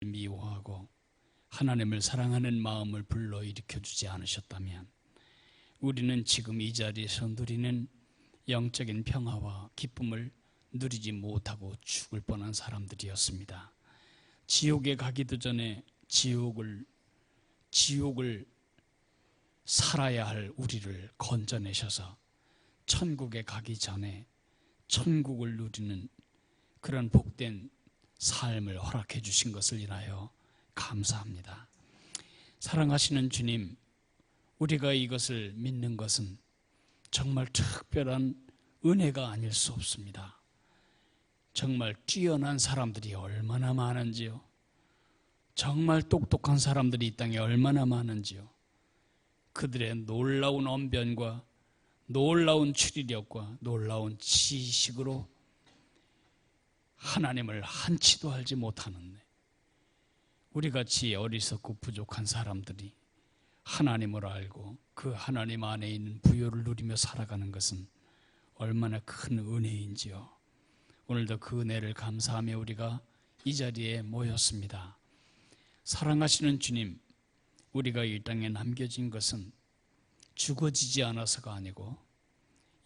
미워하고 하나님을 사랑하는 마음을 불러일으켜 주지 않으셨다면 우리는 지금 이 자리에서 누리는 영적인 평화와 기쁨을 누리지 못하고 죽을 뻔한 사람들이었습니다. 지옥에 가기도 전에 지옥을 살아야 할 우리를 건져내셔서 천국에 가기 전에 천국을 누리는 그런 복된 삶을 허락해 주신 것을 인하여 감사합니다. 사랑하시는 주님, 우리가 이것을 믿는 것은 정말 특별한 은혜가 아닐 수 없습니다. 정말 뛰어난 사람들이 얼마나 많은지요. 정말 똑똑한 사람들이 이 땅에 얼마나 많은지요. 그들의 놀라운 언변과 놀라운 추리력과 놀라운 지식으로 하나님을 한치도 알지 못하는 우리같이 어리석고 부족한 사람들이 하나님을 알고 그 하나님 안에 있는 부요를 누리며 살아가는 것은 얼마나 큰 은혜인지요. 오늘도 그 은혜를 감사하며 우리가 이 자리에 모였습니다. 사랑하시는 주님, 우리가 이 땅에 남겨진 것은 죽어지지 않아서가 아니고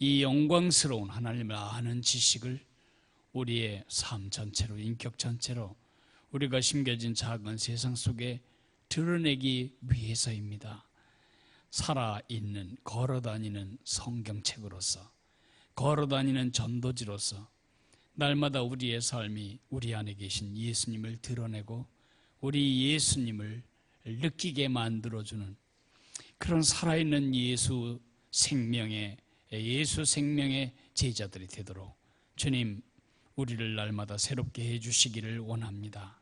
이 영광스러운 하나님을 아는 지식을 우리의 삶 전체로, 인격 전체로 우리가 심겨진 작은 세상 속에 드러내기 위해서입니다. 살아있는, 걸어다니는 성경책으로서, 걸어다니는 전도지로서 날마다 우리의 삶이 우리 안에 계신 예수님을 드러내고 우리 예수님을 느끼게 만들어주는 그런 살아있는 예수 생명의 제자들이 되도록 주님, 우리를 날마다 새롭게 해주시기를 원합니다.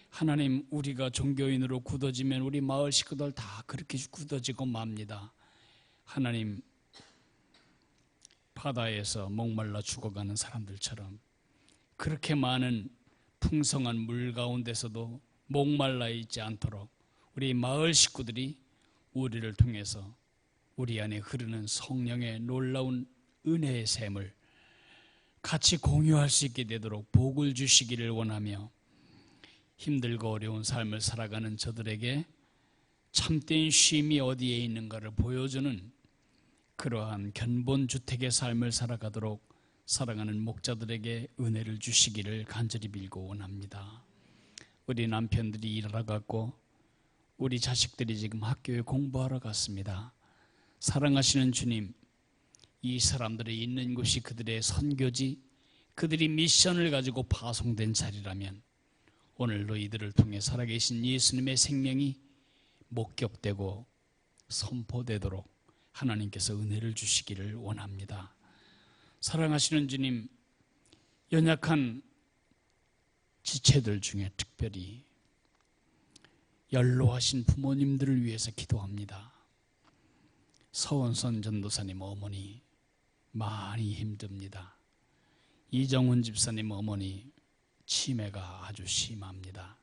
하나님, 우리가 종교인으로 굳어지면 우리 마을 식구들 다 그렇게 굳어지고 맙니다. 하나님, 바다에서 목말라 죽어가는 사람들처럼 그렇게 많은 풍성한 물 가운데서도 목말라 있지 않도록 우리 마을 식구들이 우리를 통해서 우리 안에 흐르는 성령의 놀라운 은혜의 샘을 같이 공유할 수 있게 되도록 복을 주시기를 원하며 힘들고 어려운 삶을 살아가는 저들에게 참된 쉼이 어디에 있는가를 보여주는 그러한 견본주택의 삶을 살아가도록 살아가는 목자들에게 은혜를 주시기를 간절히 빌고 원합니다. 우리 남편들이 일하러 갔고 우리 자식들이 지금 학교에 공부하러 갔습니다. 사랑하시는 주님, 이 사람들이 있는 곳이 그들의 선교지, 그들이 미션을 가지고 파송된 자리라면 오늘도 이들을 통해 살아계신 예수님의 생명이 목격되고 선포되도록 하나님께서 은혜를 주시기를 원합니다. 사랑하시는 주님, 연약한 지체들 중에 특별히 연로하신 부모님들을 위해서 기도합니다. 서원선 전도사님 어머니 많이 힘듭니다. 이정훈 집사님 어머니 치매가 아주 심합니다.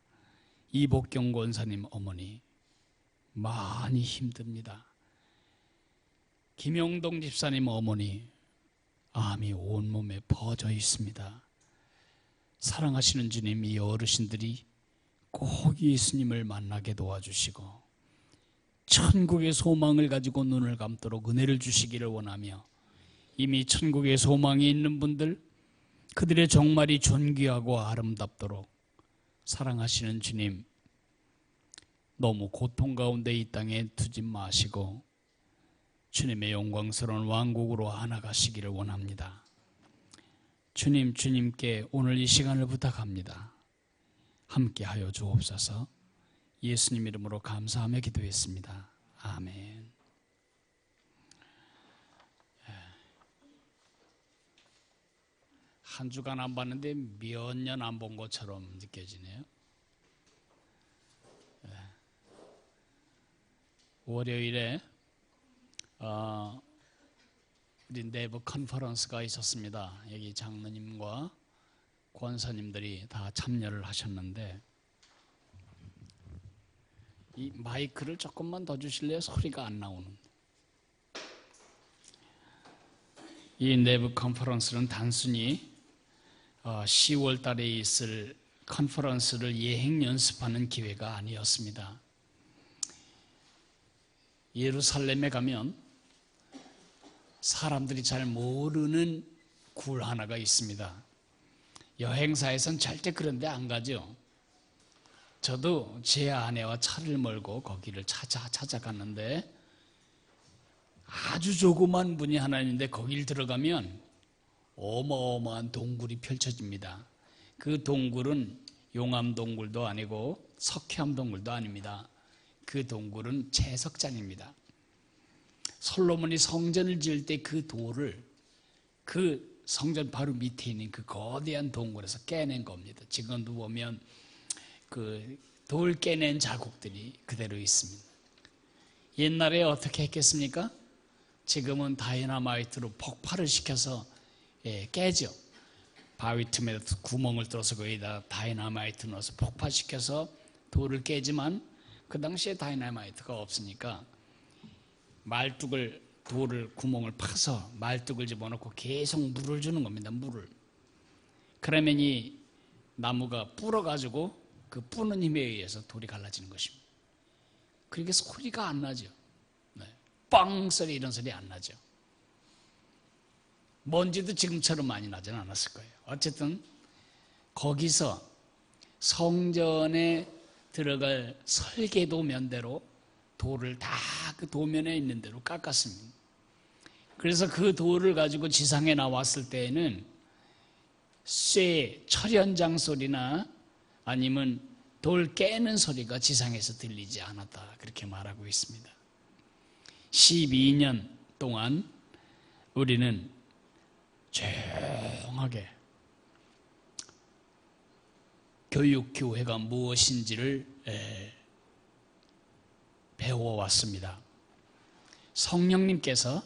이복경 권사님 어머니 많이 힘듭니다. 김용동 집사님 어머니 암이 온몸에 퍼져 있습니다. 사랑하시는 주님, 이 어르신들이 꼭 예수님을 만나게 도와주시고 천국의 소망을 가지고 눈을 감도록 은혜를 주시기를 원하며 이미 천국의 소망이 있는 분들, 그들의 종말이 존귀하고 아름답도록 사랑하시는 주님, 너무 고통 가운데 이 땅에 두지 마시고 주님의 영광스러운 왕국으로 안아가시기를 원합니다. 주님, 주님께 오늘 이 시간을 부탁합니다. 함께하여 주옵소서. 예수님 이름으로 감사하며 기도했습니다. 아멘. 한 주간 안 봤는데 몇 년 안 본 것처럼 느껴지네요. 월요일에 우리 내부 컨퍼런스가 있었습니다. 여기 장로님과 권사님들이 다 참여를 하셨는데 이 마이크를 조금만 더 주실래요? 소리가 안 나오는. 이 내부 컨퍼런스는 단순히 10월 달에 있을 컨퍼런스를 예행 연습하는 기회가 아니었습니다. 예루살렘에 가면 사람들이 잘 모르는 굴 하나가 있습니다. 여행사에선 절대 그런 데 안 가죠. 저도 제 아내와 차를 몰고 거기를 찾아갔는데 아주 조그만 문이 하나 있는데 거길 들어가면 어마어마한 동굴이 펼쳐집니다. 그 동굴은 용암동굴도 아니고 석회암동굴도 아닙니다. 그 동굴은 채석장입니다. 솔로몬이 성전을 지을 때 그 돌을 그 성전 바로 밑에 있는 그 거대한 동굴에서 깨낸 겁니다. 지금도 보면 그 돌 깨낸 자국들이 그대로 있습니다. 옛날에 어떻게 했겠습니까? 지금은 다이너마이트로 폭발을 시켜서 깨죠. 바위 틈에 구멍을 뚫어서 거기다 다이너마이트 넣어서 폭발시켜서 돌을 깨지만 그 당시에 다이너마이트가 없으니까 말뚝을 돌을 구멍을 파서 말뚝을 집어넣고 계속 물을 주는 겁니다. 물을. 그러면 이 나무가 불어가지고 그 뿌는 힘에 의해서 돌이 갈라지는 것입니다. 그러니까 소리가 안 나죠. 빵 소리 이런 소리 안 나죠. 먼지도 지금처럼 많이 나지는 않았을 거예요. 어쨌든 거기서 성전에 들어갈 설계도면대로 돌을 다 그 도면에 있는 대로 깎았습니다. 그래서 그 돌을 가지고 지상에 나왔을 때에는 쇠, 철현장 소리나 아니면 돌 깨는 소리가 지상에서 들리지 않았다. 그렇게 말하고 있습니다. 12년 동안 우리는 조용하게 교육교회가 무엇인지를 배워왔습니다. 성령님께서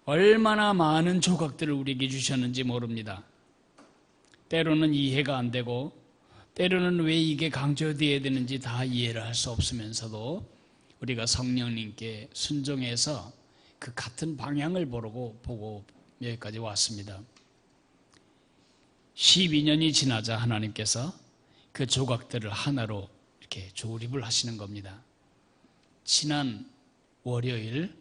얼마나 많은 조각들을 우리에게 주셨는지 모릅니다. 때로는 이해가 안 되고 때로는 왜 이게 강조되어야 되는지 다 이해를 할 수 없으면서도 우리가 성령님께 순종해서 그 같은 방향을 보고 여기까지 왔습니다. 12년이 지나자 하나님께서 그 조각들을 하나로 이렇게 조립을 하시는 겁니다. 지난 월요일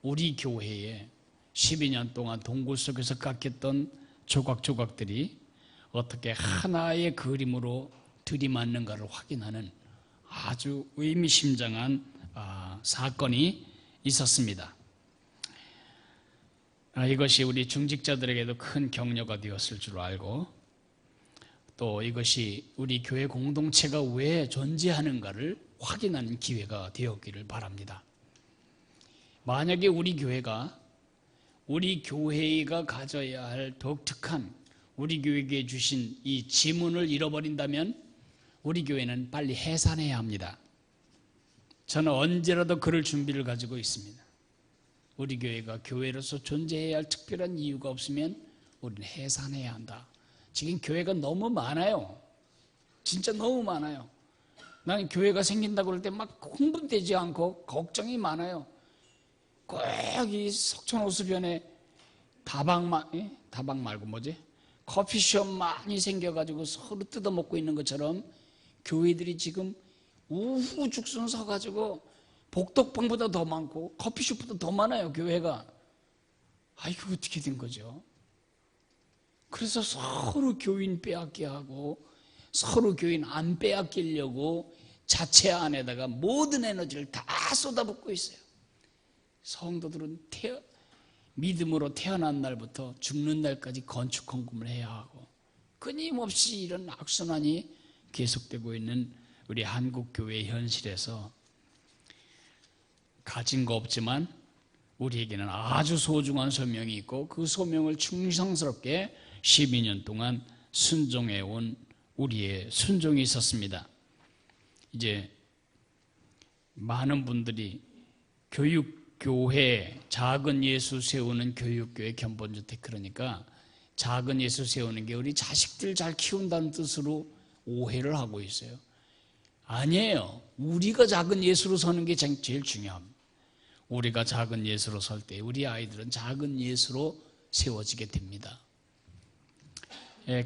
우리 교회에 12년 동안 동굴 속에서 깎였던 조각들이 어떻게 하나의 그림으로 들이맞는가를 확인하는 아주 의미심장한 사건이 있었습니다. 이것이 우리 중직자들에게도 큰 격려가 되었을 줄 알고 또 이것이 우리 교회 공동체가 왜 존재하는가를 확인하는 기회가 되었기를 바랍니다. 만약에 우리 교회가 가져야 할 독특한 우리 교회에게 주신 이 지문을 잃어버린다면 우리 교회는 빨리 해산해야 합니다. 저는 언제라도 그럴 준비를 가지고 있습니다. 우리 교회가 교회로서 존재해야 할 특별한 이유가 없으면 우리는 해산해야 한다. 지금 교회가 너무 많아요. 진짜 너무 많아요. 나는 교회가 생긴다고 그럴 때 막 흥분되지 않고 걱정이 많아요. 꼭 이 석촌호수변에 다방 말고 커피숍 많이 생겨가지고 서로 뜯어먹고 있는 것처럼 교회들이 지금 우후죽순 서가지고 복덕방보다 더 많고 커피숍보다 더 많아요. 교회가. 이거 어떻게 된 거죠? 그래서 서로 교인 빼앗게 하고 서로 교인 안 빼앗기려고 자체 안에다가 모든 에너지를 다 쏟아붓고 있어요. 성도들은 믿음으로 태어난 날부터 죽는 날까지 건축 헌금을 해야 하고 끊임없이 이런 악순환이 계속되고 있는 우리 한국 교회의 현실에서 가진 거 없지만 우리에게는 아주 소중한 소명이 있고 그 소명을 충성스럽게 12년 동안 순종해온 우리의 순종이 있었습니다. 이제 많은 분들이 교육교회, 작은 예수 세우는 교육교회 견본주택 그러니까 작은 예수 세우는 게 우리 자식들 잘 키운다는 뜻으로 오해를 하고 있어요. 아니에요. 우리가 작은 예수로 서는 게 제일 중요합니다. 우리가 작은 예수로 설 때 우리 아이들은 작은 예수로 세워지게 됩니다.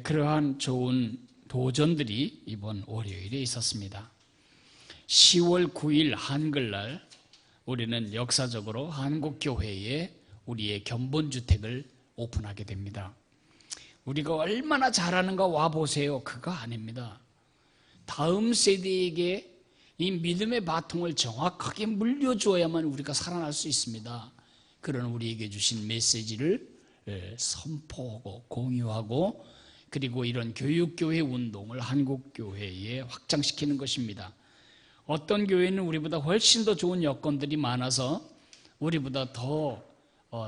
그러한 좋은 도전들이 이번 월요일에 있었습니다. 10월 9일 한글날 우리는 역사적으로 한국교회에 우리의 견본주택을 오픈하게 됩니다. 우리가 얼마나 잘하는가 와보세요. 그거 아닙니다. 다음 세대에게 이 믿음의 바통을 정확하게 물려주어야만 우리가 살아날 수 있습니다. 그런 우리에게 주신 메시지를 선포하고 공유하고 그리고 이런 교육교회 운동을 한국교회에 확장시키는 것입니다. 어떤 교회는 우리보다 훨씬 더 좋은 여건들이 많아서 우리보다 더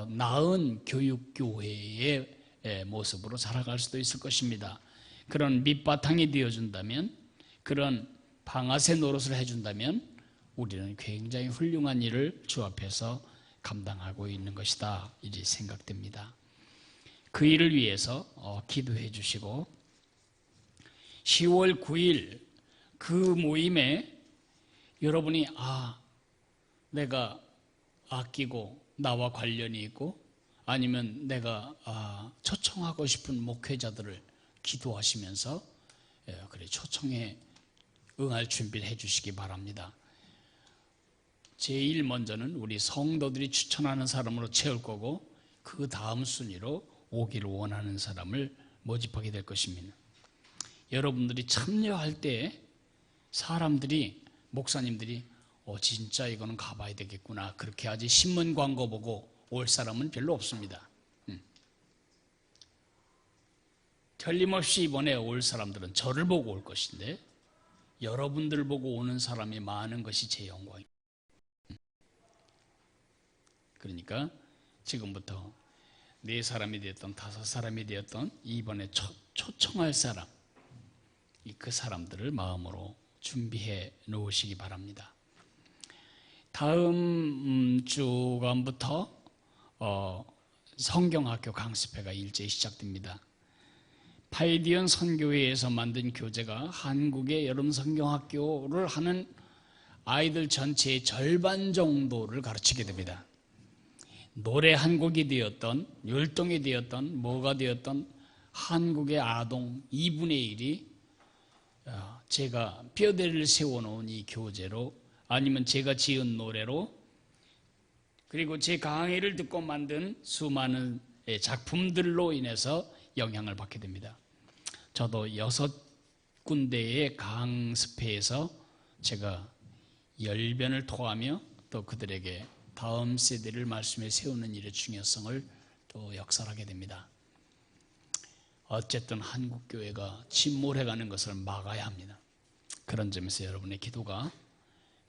나은 교육교회의 모습으로 살아갈 수도 있을 것입니다. 그런 밑바탕이 되어준다면, 그런 방아쇠 노릇을 해준다면 우리는 굉장히 훌륭한 일을 주 앞에서 감당하고 있는 것이다, 이렇게 생각됩니다. 그 일을 위해서 기도해 주시고 10월 9일 그 모임에 여러분이 내가 아끼고 나와 관련이 있고 아니면 내가 초청하고 싶은 목회자들을 기도하시면서 그래 초청에 응할 준비를 해 주시기 바랍니다. 제일 먼저는 우리 성도들이 추천하는 사람으로 채울 거고 그 다음 순위로 오기를 원하는 사람을 모집하게 될 것입니다. 여러분들이 참여할 때 사람들이 목사님들이 진짜 이거는 가봐야 되겠구나 그렇게 하지 신문 광고 보고 올 사람은 별로 없습니다. 틀림없이 이번에 올 사람들은 저를 보고 올 것인데 여러분들 보고 오는 사람이 많은 것이 제 영광입니다. 그러니까 지금부터 4사람이 되었던 5사람이 되었던 이번에 초청할 사람, 그 사람들을 마음으로 준비해 놓으시기 바랍니다. 다음 주간부터 성경학교 강습회가 일제히 시작됩니다. 파이디언 선교회에서 만든 교재가 한국의 여름 성경학교를 하는 아이들 전체의 절반 정도를 가르치게 됩니다. 노래 한 곡이 되었던, 율동이 되었던, 뭐가 되었던 한국의 아동 2분의 1이 제가 뼈대를 세워놓은 이 교재로 아니면 제가 지은 노래로 그리고 제 강의를 듣고 만든 수많은 작품들로 인해서 영향을 받게 됩니다. 저도 6군데의 강습회에서 제가 열변을 토하며 또 그들에게 다음 세대를 말씀에 세우는 일의 중요성을 또 역설하게 됩니다. 어쨌든 한국교회가 침몰해가는 것을 막아야 합니다. 그런 점에서 여러분의 기도가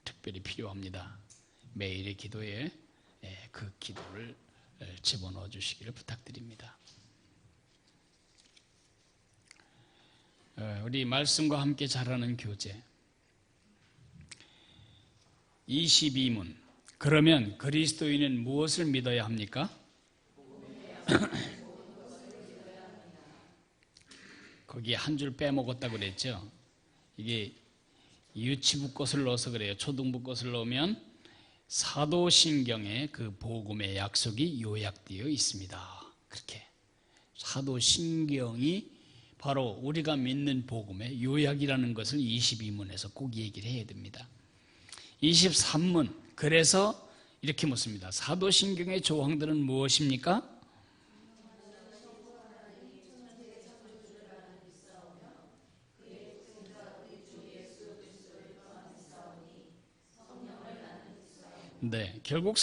특별히 필요합니다. 매일의 기도에 그 기도를 집어넣어 주시기를 부탁드립니다. 우리 말씀과 함께 자라는 교재 22문. 그러면 그리스도인은 무엇을 믿어야 합니까? 거기에 한 줄 빼먹었다고 그랬죠. 이게 유치부 것을 넣어서 그래요. 초등부 것을 넣으면 사도신경에 그 복음의 약속이 요약되어 있습니다. 그렇게 사도신경이 바로 우리가 믿는 복음의 요약이라는 것을 22문에서 꼭 얘기를 해야 됩니다. 23문. 그래서 이렇게 묻습니다. 사도신경의 조항들은 무엇입니까? 네, 결국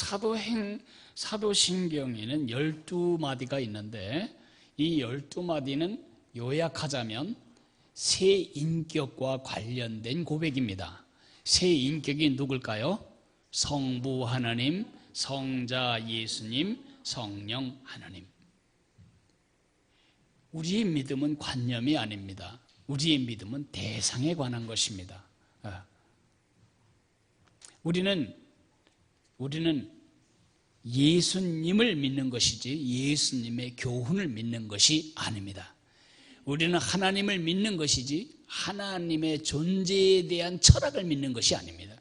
사도신경에는 12마디가 있는데 이 12마디는 요약하자면 새 인격과 관련된 고백입니다. 새 인격이 누굴까요? 성부 하나님, 성자 예수님, 성령 하나님. 우리의 믿음은 관념이 아닙니다. 우리의 믿음은 대상에 관한 것입니다. 우리는 예수님을 믿는 것이지 예수님의 교훈을 믿는 것이 아닙니다. 우리는 하나님을 믿는 것이지 하나님의 존재에 대한 철학을 믿는 것이 아닙니다.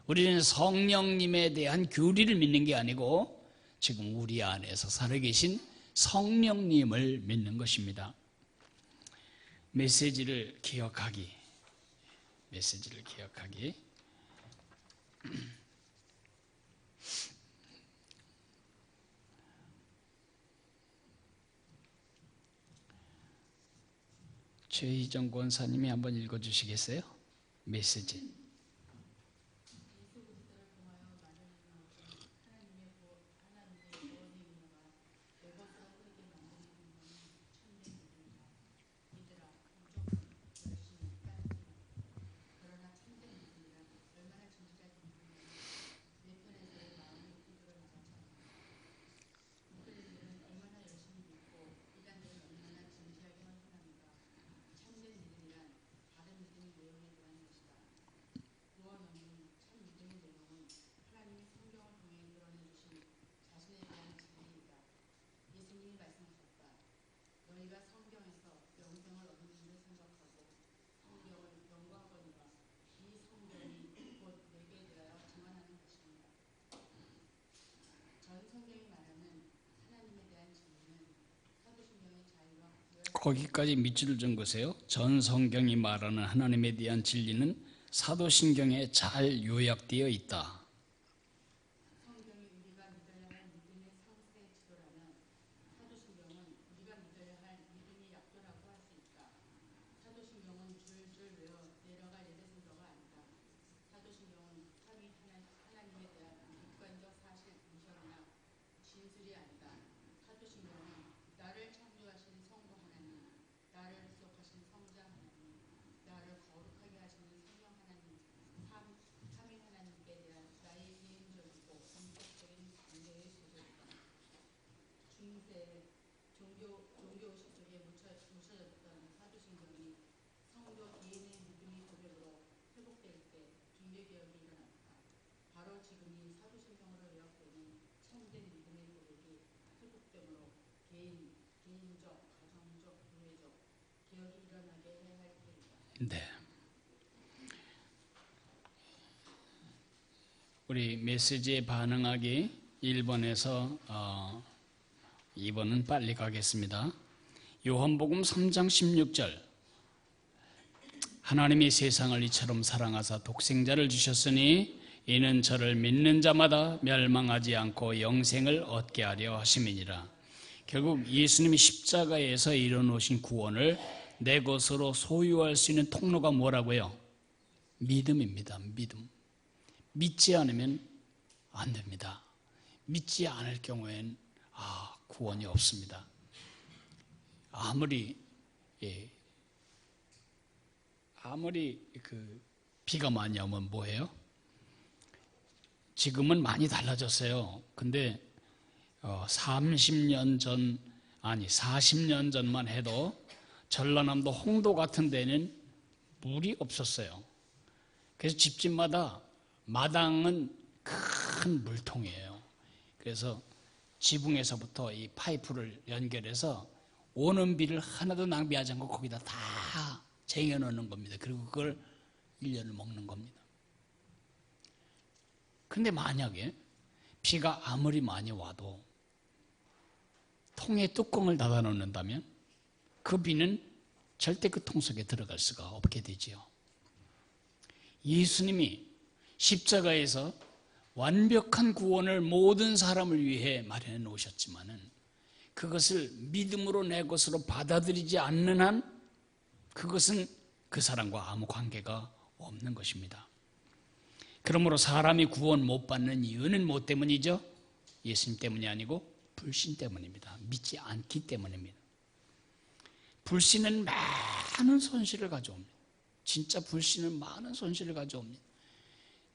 우리는 성령님에 대한 교리를 믿는 게 아니고 지금 우리 안에서 살아계신 성령님을 믿는 것입니다. 메시지를 기억하기. 메시지를 기억하기. 최희정 권사님이 한번 읽어주시겠어요? 메시지. 거기까지 밑줄을 준 것이에요. 전 성경이 말하는 하나님에 대한 진리는 사도신경에 잘 요약되어 있다. 성경이 우리가 믿어야 할 믿음의 상세의 지도라면 사도신경은 우리가 믿어야 할 믿음의 약도라고 할 수 있다. 사도신경은 줄줄 외워 내려갈 예대성서가 아니다. 사도신경은 하나님에 대한 객관적 사실 분석이나 진술이 아니다. 사도신경은 나를 창조하신 성부 하나님, 나를 구속하신 성자 하나님, 나를 거룩하게 하시는 성령 하나님, 삼위 하나님께 대한 나의 개인적이고 본격적인 관계의 소설이다. 중세 종교의식 속에 묻혀졌던 사도신경이 성도 개인의 믿음의 고백으로 회복될 때 종교개혁이 일어났다. 바로 지금이 사도신경으로 요약되는 참된 믿음의 고백이 회복됨으로 개인적, 가정적, 교회적 개혁이 일어나게 해야 할 때이다. 네. 우리 메시지에 반응하기 1번에서 2번은 빨리 가겠습니다. 요한복음 3장 16절. 하나님이 세상을 이처럼 사랑하사 독생자를 주셨으니 이는 저를 믿는 자마다 멸망하지 않고 영생을 얻게 하려 하심이니라. 결국 예수님이 십자가에서 이뤄놓으신 구원을 내 것으로 소유할 수 있는 통로가 뭐라고요? 믿음입니다. 믿음. 믿지 않으면 안 됩니다. 믿지 않을 경우엔 구원이 없습니다. 아무리 비가 많이 오면 뭐해요? 지금은 많이 달라졌어요. 근데 40년 전만 해도 전라남도 홍도 같은 데는 물이 없었어요. 그래서 집집마다 마당은 큰 물통이에요. 그래서 지붕에서부터 이 파이프를 연결해서 오는 비를 하나도 낭비하지 않고 거기다 다 쟁여놓는 겁니다. 그리고 그걸 1년을 먹는 겁니다. 근데 만약에 비가 아무리 많이 와도 통에 뚜껑을 닫아 놓는다면 그 비는 절대 그 통 속에 들어갈 수가 없게 되지요. 예수님이 십자가에서 완벽한 구원을 모든 사람을 위해 마련해 놓으셨지만은 그것을 믿음으로 내 것으로 받아들이지 않는 한 그것은 그 사람과 아무 관계가 없는 것입니다. 그러므로 사람이 구원 못 받는 이유는 뭐 때문이죠? 예수님 때문이 아니고 불신 때문입니다. 믿지 않기 때문입니다. 불신은 많은 손실을 가져옵니다. 진짜 불신은 많은 손실을 가져옵니다.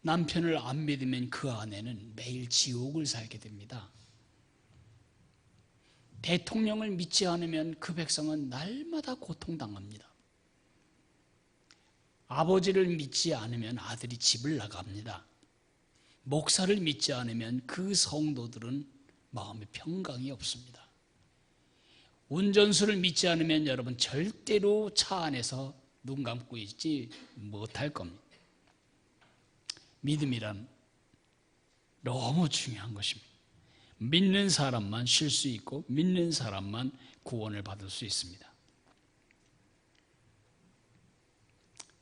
남편을 안 믿으면 그 아내는 매일 지옥을 살게 됩니다. 대통령을 믿지 않으면 그 백성은 날마다 고통당합니다. 아버지를 믿지 않으면 아들이 집을 나갑니다. 목사를 믿지 않으면 그 성도들은 마음에 평강이 없습니다. 운전수를 믿지 않으면 여러분 절대로 차 안에서 눈 감고 있지 못할 겁니다. 믿음이란 너무 중요한 것입니다. 믿는 사람만 쉴 수 있고 믿는 사람만 구원을 받을 수 있습니다.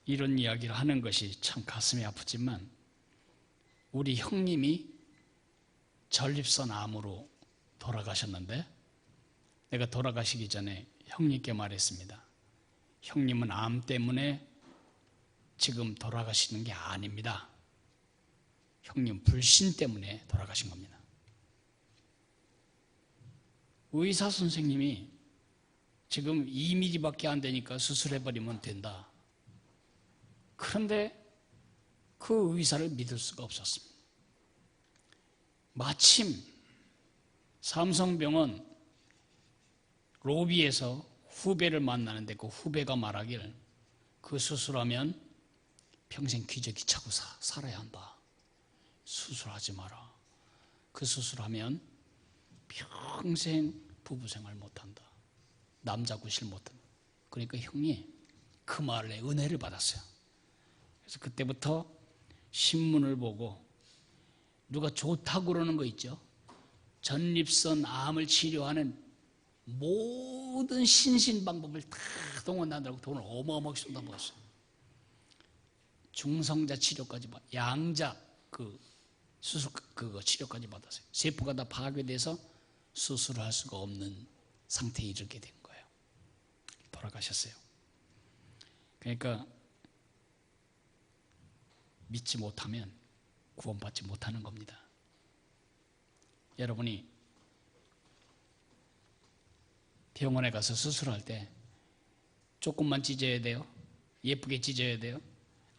이런 이야기를 하는 것이 참 가슴이 아프지만 우리 형님이 전립선 암으로 돌아가셨는데 내가 돌아가시기 전에 형님께 말했습니다. 형님은 암 때문에 지금 돌아가시는 게 아닙니다. 형님 불신 때문에 돌아가신 겁니다. 의사 선생님이 지금 2mm밖에 안 되니까 수술해버리면 된다. 그런데 그 의사를 믿을 수가 없었습니다. 마침 삼성병원 로비에서 후배를 만나는데 그 후배가 말하길 그 수술하면 평생 기저귀 차고 살아야 한다. 수술하지 마라. 그 수술하면 평생 부부생활 못한다. 남자 구실 못한다. 그러니까 형이 그 말에 은혜를 받았어요. 그래서 그때부터 신문을 보고 누가 좋다고 그러는 거 있죠. 전립선 암을 치료하는 모든 신신 방법을 다 동원한다고 돈을 어마어마하게 쏟아부었어요. 중성자 치료까지 양자 수술 그거 치료까지 받았어요. 세포가 다 파괴돼서 수술을 할 수가 없는 상태에 이르게 된 거예요. 돌아가셨어요. 그러니까 믿지 못하면 구원받지 못하는 겁니다. 여러분이 병원에 가서 수술할 때 조금만 찢어야 돼요? 예쁘게 찢어야 돼요?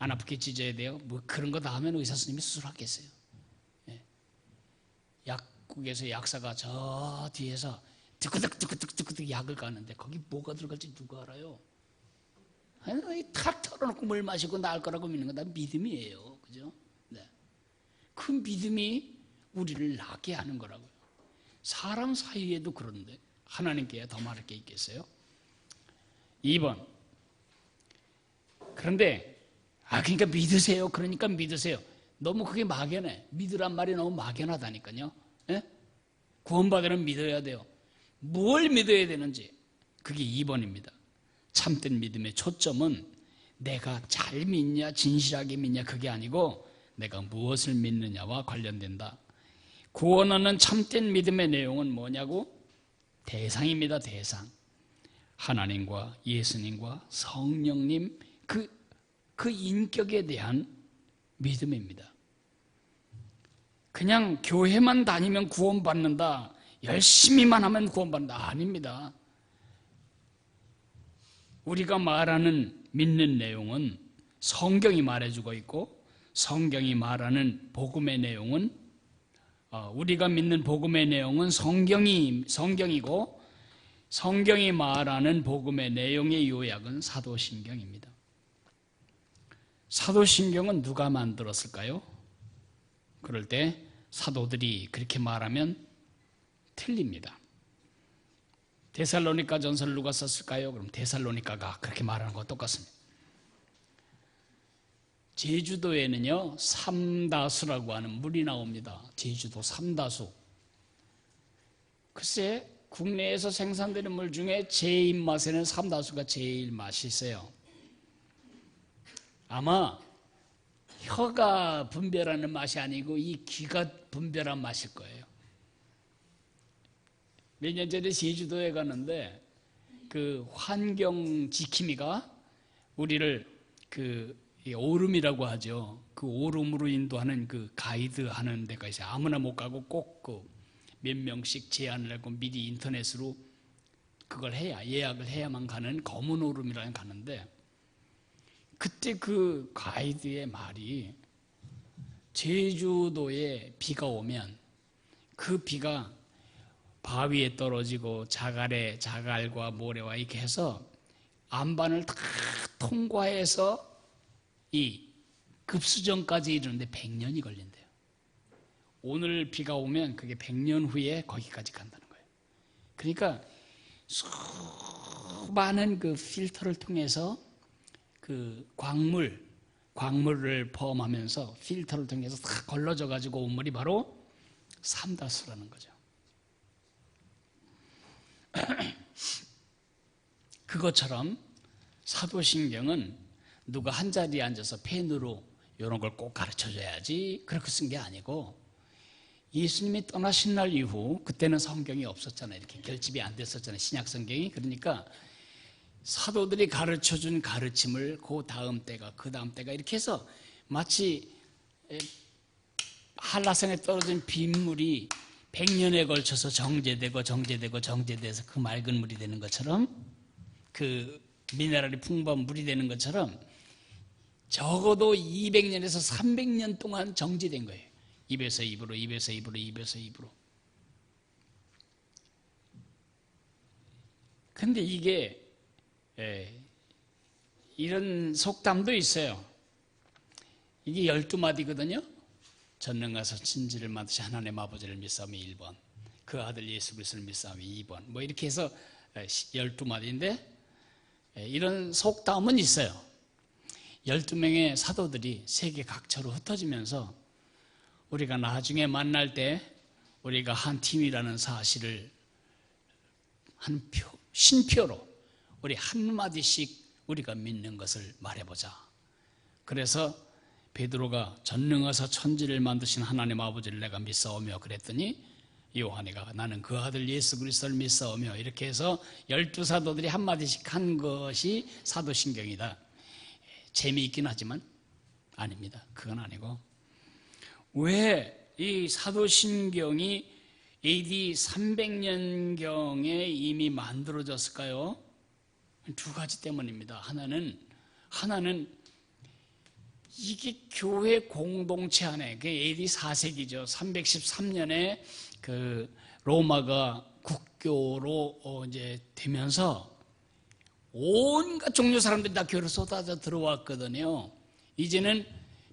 안 아프게 찢어야 돼요? 뭐 그런 거 다 하면 의사 선생님이 수술하겠어요? 예. 약국에서 약사가 저 뒤에서 뜨끄득 약을 가는데 거기 뭐가 들어갈지 누가 알아요? 탁 털어놓고 물 마시고 나을 거라고 믿는 건 다 믿음이에요. 그죠? 네. 그 믿음이 우리를 낫게 하는 거라고요. 사람 사이에도 그런데 하나님께 더 말할 게 있겠어요? 2번. 그런데 그러니까 믿으세요. 그러니까 믿으세요. 너무 그게 막연해. 믿으란 말이 너무 막연하다니까요. 예? 구원받으려면 믿어야 돼요. 뭘 믿어야 되는지 그게 2번입니다. 참된 믿음의 초점은 내가 잘 믿냐 진실하게 믿냐 그게 아니고 내가 무엇을 믿느냐와 관련된다. 구원하는 참된 믿음의 내용은 뭐냐고? 대상입니다. 대상. 하나님과 예수님과 성령님 그 인격에 대한 믿음입니다. 그냥 교회만 다니면 구원받는다. 열심히만 하면 구원받는다. 아닙니다. 우리가 말하는 믿는 내용은 성경이 말해주고 있고 성경이 말하는 복음의 내용은 우리가 믿는 복음의 내용은 성경이고 성경이 말하는 복음의 내용의 요약은 사도신경입니다. 사도신경은 누가 만들었을까요? 그럴 때 사도들이 그렇게 말하면 틀립니다. 데살로니가 전서를 누가 썼을까요? 그럼 데살로니가가 그렇게 말하는 것과 똑같습니다. 제주도에는요 삼다수라고 하는 물이 나옵니다. 제주도 삼다수. 글쎄 국내에서 생산되는 물 중에 제 입맛에는 삼다수가 제일 맛있어요. 아마 혀가 분별하는 맛이 아니고 이 귀가 분별한 맛일 거예요. 몇 년 전에 제주도에 가는데 그 환경 지킴이가 우리를 오름이라고 하죠. 그 오름으로 인도하는 그 가이드 하는 데가 있어요. 아무나 못 가고 꼭 몇 명씩 제안을 하고 미리 인터넷으로 그걸 예약을 해야만 가는 검은 오름이라는 가는데 그때 그 가이드의 말이 제주도에 비가 오면 그 비가 바위에 떨어지고 자갈과 모래와 이렇게 해서 안반을 다 통과해서 이 급수정까지 이르는데 100년이 걸린대요. 오늘 비가 오면 그게 100년 후에 거기까지 간다는 거예요. 그러니까 수많은 그 필터를 통해서 그 광물을 포함하면서 필터를 통해서 다 걸러져 가지고 온 물이 바로 삼다수라는 거죠. 그것처럼 사도신경은 누가 한 자리에 앉아서 펜으로 이런 걸 꼭 가르쳐줘야지 그렇게 쓴 게 아니고, 예수님이 떠나신 날 이후, 그때는 성경이 없었잖아요. 이렇게 결집이 안 됐었잖아요, 신약 성경이. 그러니까 사도들이 가르쳐준 가르침을 그 다음 때가 이렇게 해서 마치 한라산에 떨어진 빗물이 100년에 걸쳐서 정제돼서 그 맑은 물이 되는 것처럼, 그 미네랄이 풍부한 물이 되는 것처럼 적어도 200년에서 300년 동안 정지된 거예요. 입에서 입으로. 근데 이게 이런 속담도 있어요. 이게 12마디거든요. 전능하사 천지를 만드신 하나님 아버지를 믿사오니 1번, 그 아들 예수 그리스도를 믿사오니 2번, 뭐 이렇게 해서 12마디인데, 이런 속담은 있어요. 12명의 사도들이 세계 각처로 흩어지면서 우리가 나중에 만날 때 우리가 한 팀이라는 사실을 신표로 우리 한마디씩 우리가 믿는 것을 말해보자. 그래서 베드로가 전능하사 천지를 만드신 하나님 아버지를 내가 믿사오며 그랬더니, 요한이가 나는 그 아들 예수 그리스도를 믿사오며, 이렇게 해서 12사도들이 한마디씩 한 것이 사도신경이다. 재미있긴 하지만 아닙니다. 그건 아니고, 왜 이 사도신경이 AD 300년경에 이미 만들어졌을까요? 두 가지 때문입니다. 하나는 이게 교회 공동체 안에, 그 AD 4세기죠. 313년에 그 로마가 국교로 이제 되면서 온갖 종류 사람들이 다 교회로 쏟아져 들어왔거든요. 이제는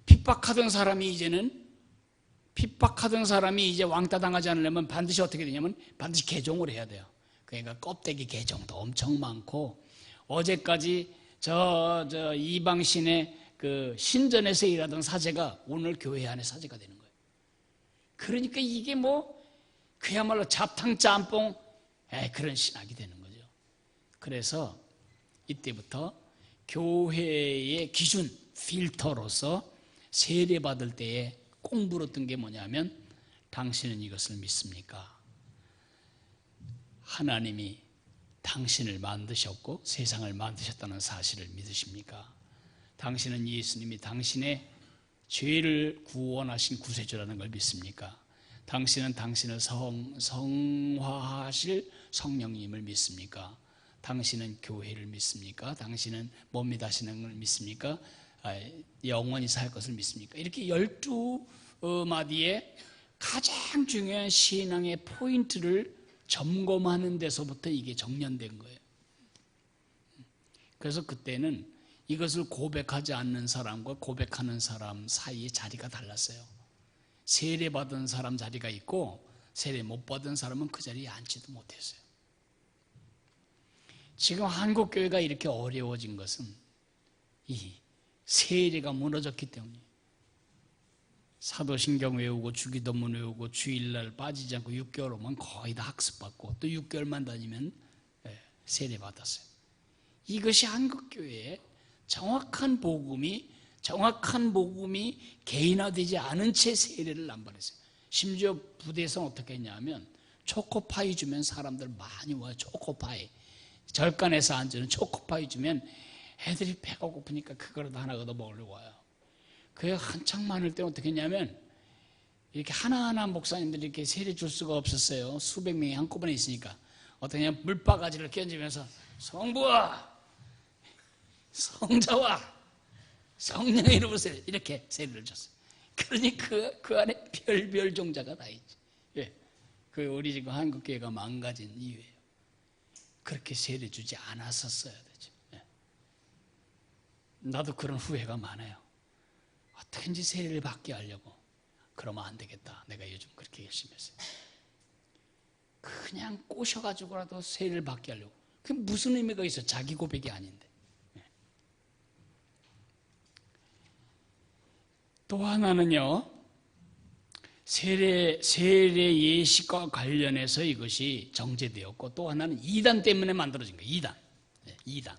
핍박하던 사람이 이제 왕따 당하지 않으려면 반드시 어떻게 되냐면 반드시 개종을 해야 돼요. 그러니까 껍데기 개종도 엄청 많고, 어제까지 저 이방신의 그 신전에서 일하던 사제가 오늘 교회 안에 사제가 되는 거예요. 그러니까 이게 뭐 그야말로 잡탕 짬뽕 그런 신학이 되는 거죠. 그래서 이때부터 교회의 기준 필터로서 세례받을 때에 꼭 물었던 게 뭐냐면, 당신은 이것을 믿습니까? 하나님이 당신을 만드셨고 세상을 만드셨다는 사실을 믿으십니까? 당신은 예수님이 당신의 죄를 구원하신 구세주라는 걸 믿습니까? 당신은 당신을 성화하실 성령님을 믿습니까? 당신은 교회를 믿습니까? 당신은 몸이 다시는 걸 믿습니까? 영원히 살 것을 믿습니까? 이렇게 12마디의 가장 중요한 신앙의 포인트를 점검하는 데서부터 이게 정련된 거예요. 그래서 그때는 이것을 고백하지 않는 사람과 고백하는 사람 사이의 자리가 달랐어요. 세례받은 사람 자리가 있고, 세례 못 받은 사람은 그 자리에 앉지도 못했어요. 지금 한국교회가 이렇게 어려워진 것은 이 세례가 무너졌기 때문이에요. 사도신경 외우고 주기도문 외우고 주일날 빠지지 않고 6개월 오면 거의 다 학습받고, 또 6개월만 다니면 세례 받았어요. 이것이 한국교회의 정확한 복음이 개인화되지 않은 채 세례를 남발했어요. 심지어 부대에서 어떻게 했냐면 초코파이 주면 사람들 많이 와요. 초코파이, 절간에서 앉는 초코파이 주면 애들이 배가 고프니까 그거라도 하나 얻어 먹으려고 와요. 그게 한창 많을 때 어떻게 했냐면, 이렇게 하나하나 목사님들이 이렇게 세례 줄 수가 없었어요. 수백 명이 한꺼번에 있으니까. 어떻게 하냐면 물바가지를 끼얹으면서 성부와 성자와 성령의 이름으로 이렇게 세례를 줬어요. 그러니 그 안에 별별 종자가 다 있지. 예. 그 우리 지금 한국교회가 망가진 이유예요. 그렇게 세례 주지 않았었어야 되죠. 예. 나도 그런 후회가 많아요. 어떻게든지 세례를 받게 하려고. 그러면 안 되겠다. 내가 요즘 그렇게 열심히 했어요. 그냥 꼬셔가지고라도 세례를 받게 하려고. 그게 무슨 의미가 있어? 자기 고백이 아닌데. 또 하나는요, 세례 예식과 관련해서 이것이 정제되었고, 또 하나는 이단 때문에 만들어진 거예요. 이단.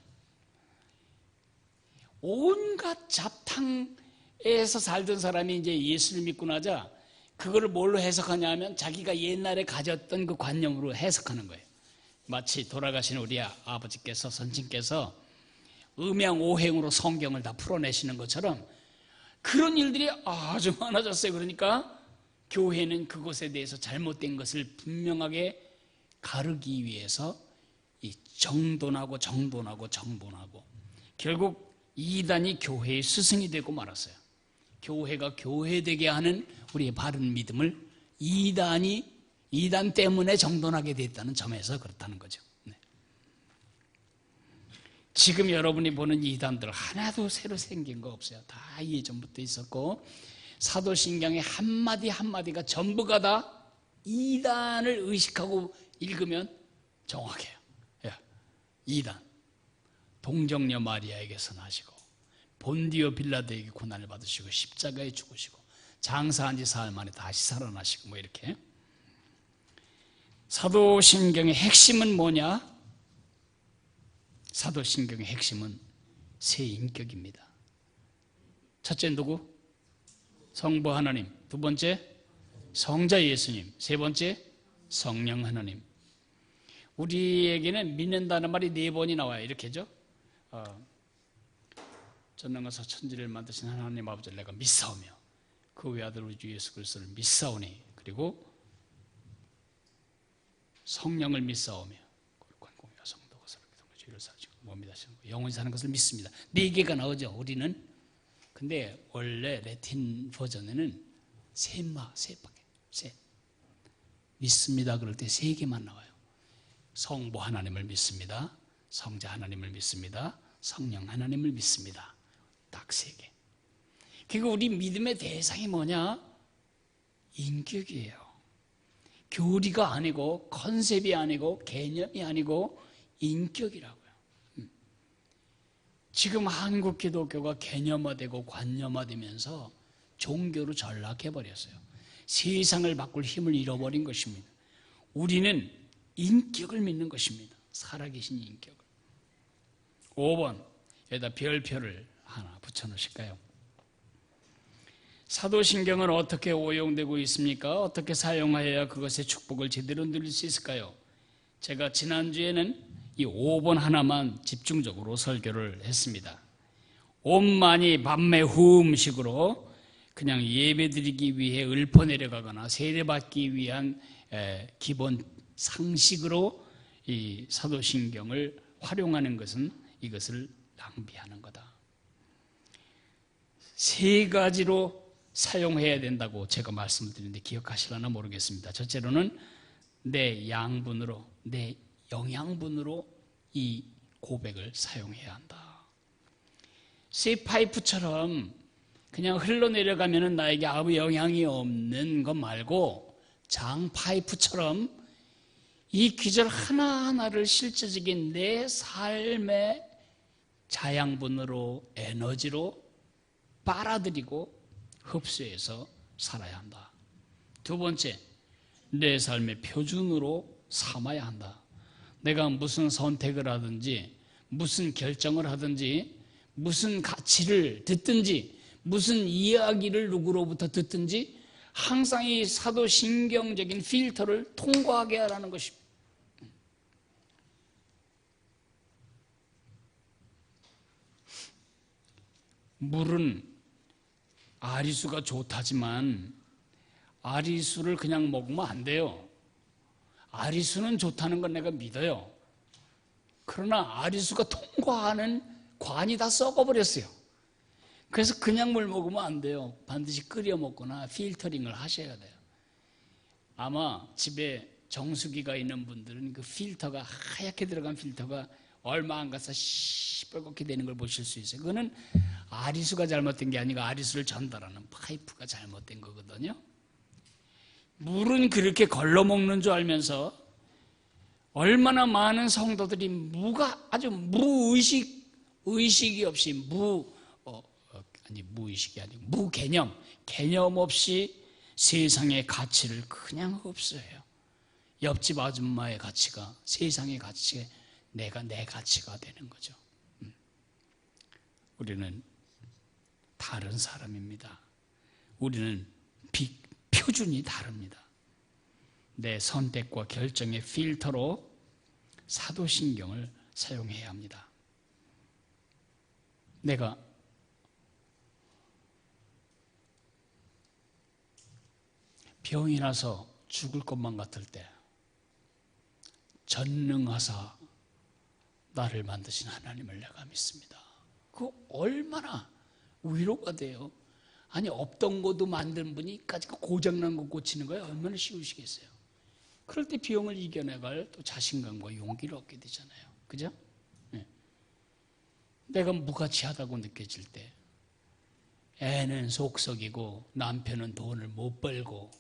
온갖 잡탕에서 살던 사람이 이제 예수를 믿고 나자 그거를 뭘로 해석하냐 하면 자기가 옛날에 가졌던 그 관념으로 해석하는 거예요. 마치 돌아가신 우리 아버지께서, 선친께서 음양오행으로 성경을 다 풀어내시는 것처럼 그런 일들이 아주 많아졌어요. 그러니까 교회는 그것에 대해서 잘못된 것을 분명하게 가르기 위해서 이 정돈하고 결국 이단이 교회의 스승이 되고 말았어요. 교회가 교회되게 하는 우리의 바른 믿음을 이단 때문에 정돈하게 됐다는 점에서 그렇다는 거죠. 네. 지금 여러분이 보는 이단들 하나도 새로 생긴 거 없어요. 다 예전부터 있었고 사도신경의 한마디 한마디가 전부가 다 이단을 의식하고 읽으면 정확해요. 이단, 동정녀 마리아에게서 나시고 본디오 빌라도에게 고난을 받으시고 십자가에 죽으시고 장사한 지 사흘 만에 다시 살아나시고 뭐 이렇게. 사도신경의 핵심은 뭐냐? 사도신경의 핵심은 세 인격입니다. 첫째 누구? 성부 하나님. 두 번째 성자 예수님. 세 번째 성령 하나님. 우리에게는 믿는다는 말이 4번이 나와요. 이렇게죠. 전능하사 천지를 만드신 하나님 아버지를 내가 믿사오며 그 외아들 우리 주 예수 그리스도를 믿사오니 그리고 성령을 믿사오며 거룩한 공의와 성도가 서로 죄를 사시고 몸이 다시는 영원히 사는 것을 믿습니다. 4개가 나오죠. 우리는. 근데 원래 라틴 버전에는 셋. 믿습니다 그럴 때 3개만 나와요. 성부 하나님을 믿습니다. 성자 하나님을 믿습니다. 성령 하나님을 믿습니다. 딱 3개. 그리고 우리 믿음의 대상이 뭐냐? 인격이에요. 교리가 아니고 컨셉이 아니고 개념이 아니고 인격이라고요. 지금 한국 기독교가 개념화되고 관념화되면서 종교로 전락해버렸어요. 세상을 바꿀 힘을 잃어버린 것입니다. 우리는 인격을 믿는 것입니다. 살아계신 인격을. 5번 여기다 별표를 하나 붙여놓으실까요? 사도신경은 어떻게 오용되고 있습니까? 어떻게 사용하여야 그것의 축복을 제대로 누릴 수 있을까요? 제가 지난주에는 이 5번 하나만 집중적으로 설교를 했습니다. 옷만이 밤매 후음식으로 그냥 예배드리기 위해 읊어 내려가거나 세례받기 위한 기본 상식으로 이 사도신경을 활용하는 것은 이것을 낭비하는 거다. 3가지로 사용해야 된다고 제가 말씀드리는데 기억하시려나 모르겠습니다. 첫째로는 내 양분으로, 내 영양분으로 이 고백을 사용해야 한다. 새 파이프처럼 그냥 흘러내려가면 나에게 아무 영향이 없는 것 말고 장 파이프처럼 이 기절 하나하나를 실제적인 내 삶의 자양분으로 에너지로 빨아들이고 흡수해서 살아야 한다. 2번째, 내 삶의 표준으로 삼아야 한다. 내가 무슨 선택을 하든지 무슨 결정을 하든지 무슨 가치를 듣든지 무슨 이야기를 누구로부터 듣든지 항상 이 사도신경적인 필터를 통과하게 하라는 것입니다. 물은 아리수가 좋다지만 아리수를 그냥 먹으면 안 돼요. 아리수는 좋다는 건 내가 믿어요. 그러나 아리수가 통과하는 관이 다 썩어버렸어요. 그래서 그냥 물 먹으면 안 돼요. 반드시 끓여 먹거나 필터링을 하셔야 돼요. 아마 집에 정수기가 있는 분들은 그 필터가 하얗게 들어간 필터가 얼마 안 가서 시뻘겋게 되는 걸 보실 수 있어요. 그거는 아리수가 잘못된 게 아니고 아리수를 전달하는 파이프가 잘못된 거거든요. 물은 그렇게 걸러먹는 줄 알면서 얼마나 많은 성도들이 아주 의식이 없이 무의식이 아니고 개념 없이 세상의 가치를 그냥 흡수해요. 옆집 아줌마의 가치가 세상의 가치가 내 가치가 되는 거죠. 우리는 다른 사람입니다. 우리는 표준이 다릅니다. 내 선택과 결정의 필터로 사도신경을 사용해야 합니다. 내가 병이 나서 죽을 것만 같을 때 전능하사 나를 만드신 하나님을 내가 믿습니다. 그거 얼마나 위로가 돼요. 아니 없던 것도 만든 분이 까지 고장난 거 고치는 거예요. 얼마나 쉬우시겠어요. 그럴 때 병을 이겨내갈 또 자신감과 용기를 얻게 되잖아요. 그죠? 네. 내가 무가치하다고 느껴질 때 애는 속썩이고 남편은 돈을 못 벌고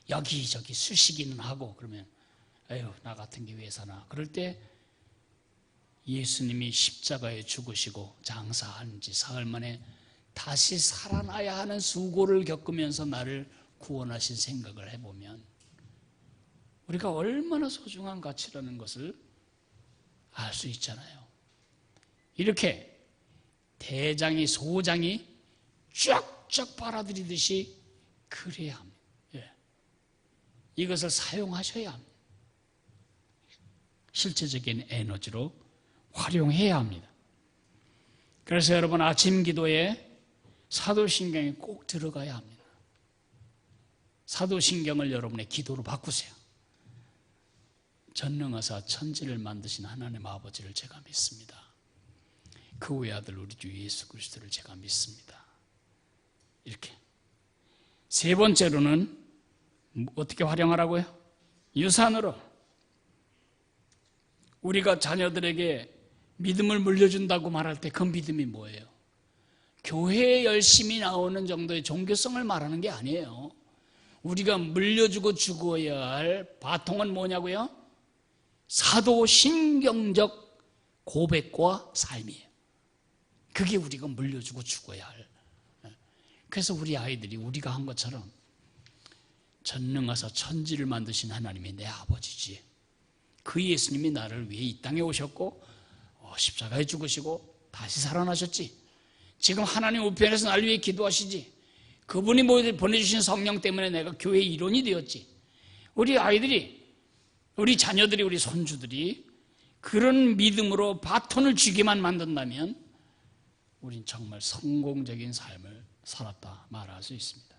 여기저기 수시기는 하고 그러면 에휴 나 같은 게 왜 사나. 그럴 때 예수님이 십자가에 죽으시고 장사한 지 사흘 만에 다시 살아나야 하는 수고를 겪으면서 나를 구원하신 생각을 해보면 우리가 얼마나 소중한 가치라는 것을 알 수 있잖아요. 이렇게 대장이 소장이 쫙쫙 빨아들이듯이 그래야 합니다. 예. 이것을 사용하셔야 합니다. 실제적인 에너지로 활용해야 합니다. 그래서 여러분 아침 기도에 사도신경이 꼭 들어가야 합니다. 사도신경을 여러분의 기도로 바꾸세요. 전능하사 천지를 만드신 하나님 아버지를 제가 믿습니다. 그 외아들 우리 주 예수 그리스도를 제가 믿습니다. 이렇게. 세 번째로는 어떻게 활용하라고요? 유산으로. 우리가 자녀들에게 믿음을 물려준다고 말할 때 그 믿음이 뭐예요? 교회에 열심히 나오는 정도의 종교성을 말하는 게 아니에요. 우리가 물려주고 죽어야 할 바통은 뭐냐고요? 사도신경적 고백과 삶이에요. 그게 우리가 물려주고 죽어야 할. 그래서 우리 아이들이 우리가 한 것처럼 전능하사 천지를 만드신 하나님이 내 아버지지. 그 예수님이 나를 위해 이 땅에 오셨고 십자가에 죽으시고 다시 살아나셨지. 지금 하나님 우편에서 날 위해 기도하시지. 그분이 보내주신 성령 때문에 내가 교회의 일원이 되었지. 우리 아이들이, 우리 자녀들이, 우리 손주들이 그런 믿음으로 바톤을 쥐기만 만든다면 우린 정말 성공적인 삶을 살았다 말할 수 있습니다.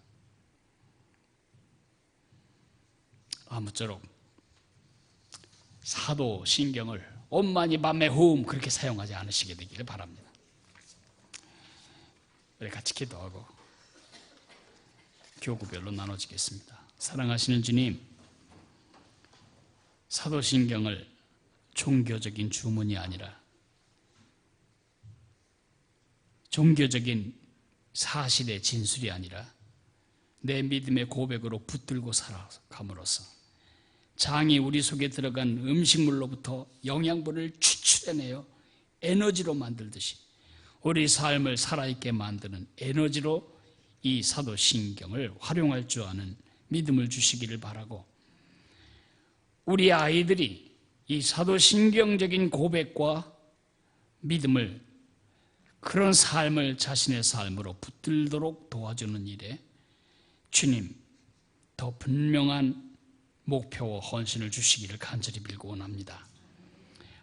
아무쪼록 사도신경을 온만이 밤에 호흡 그렇게 사용하지 않으시게 되기를 바랍니다. 우리 같이 기도하고 교구별로 나눠지겠습니다. 사랑하시는 주님, 사도신경을 종교적인 주문이 아니라 종교적인 사실의 진술이 아니라 내 믿음의 고백으로 붙들고 살아감으로써 장이 우리 속에 들어간 음식물로부터 영양분을 추출해내어 에너지로 만들듯이 우리 삶을 살아있게 만드는 에너지로 이 사도신경을 활용할 줄 아는 믿음을 주시기를 바라고, 우리 아이들이 이 사도신경적인 고백과 믿음을, 그런 삶을 자신의 삶으로 붙들도록 도와주는 일에 주님 더 분명한 목표와 헌신을 주시기를 간절히 빌고 원합니다.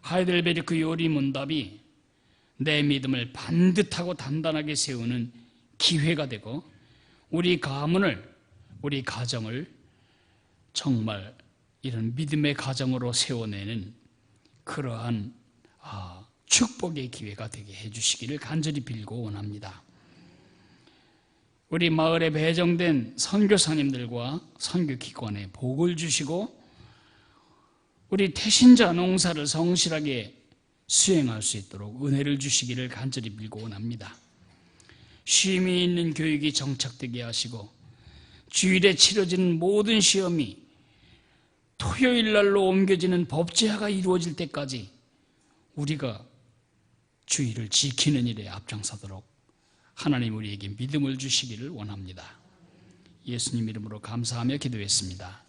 하이델베르크 요리 문답이 내 믿음을 반듯하고 단단하게 세우는 기회가 되고 우리 가문을, 우리 가정을 정말 이런 믿음의 가정으로 세워내는 그러한 축복의 기회가 되게 해주시기를 간절히 빌고 원합니다. 우리 마을에 배정된 선교사님들과 선교기관에 복을 주시고 우리 태신자 농사를 성실하게 수행할 수 있도록 은혜를 주시기를 간절히 빌고 원합니다. 쉼이 있는 교육이 정착되게 하시고 주일에 치러지는 모든 시험이 토요일 날로 옮겨지는 법제화가 이루어질 때까지 우리가 주일을 지키는 일에 앞장서도록 하나님 우리에게 믿음을 주시기를 원합니다. 예수님 이름으로 감사하며 기도했습니다.